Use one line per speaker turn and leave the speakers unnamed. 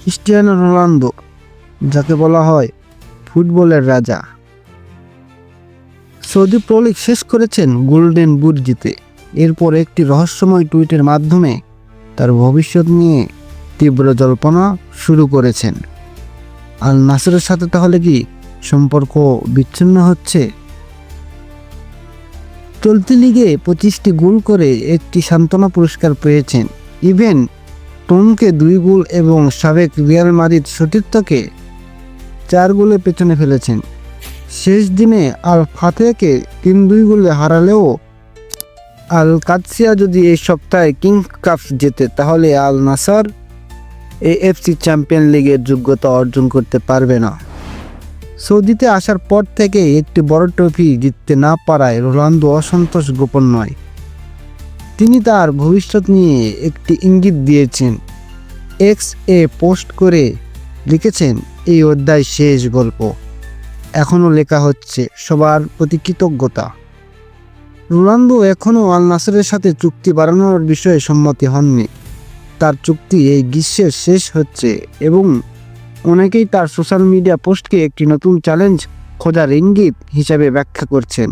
Cristiano Ronaldo, যাকে বলা হয় ফুটবলের রাজা, সৌদি প্রো লিগ শেষ করেছেন গোল্ডেন বুট জিতে। এরপর একটি রহস্যময় টুইটের মাধ্যমে তার ভবিষ্যৎ নিয়ে তীব্র জল্পনা শুরু করেছেন। আল নাসরের সাথে তাহলে কি সম্পর্ক বিচ্ছিন্ন হচ্ছে? চলতি লিগে 25টি গোল করে একটি সান্ত্বনা পুরস্কার পেয়েছেন। ইভেন টমকে 2 গোল এবং সাবেক রিয়াল মাদ্রিদ সতীর্থকে 4 গোলে পেছনে ফেলেছেন। শেষ দিনে আল ফাতেহকে 3-2 গোলে হারালেও আল কাদসিয়া যদি এই সপ্তাহে কিংস কাপ জেতে তাহলে আল নাসর এএফসি চ্যাম্পিয়ন লিগের যোগ্যতা অর্জন করতে পারবে না। সৌদিতে আসার পর থেকে একটি বড় ট্রফি জিততে না পারায় রোনালদো অসন্তোষ গোপন নয়। তিনি তার ভবিষ্যৎ নিয়ে একটি ইঙ্গিত দিয়েছেন। এক্স-এ পোস্ট করে লিখেছেন, এই অধ্যায় শেষ, গল্প এখনও লেখা হচ্ছে, সবার প্রতি কৃতজ্ঞতা। রোনালদো এখনও আল নাসরের সাথে চুক্তি বাড়ানোর বিষয়ে সম্মতি হননি। তার চুক্তি এই গ্রীষ্মের শেষ হচ্ছে এবং অনেকেই তার সোশ্যাল মিডিয়া পোস্টকে একটি নতুন চ্যালেঞ্জ খোঁজার ইঙ্গিত হিসাবে ব্যাখ্যা করছেন।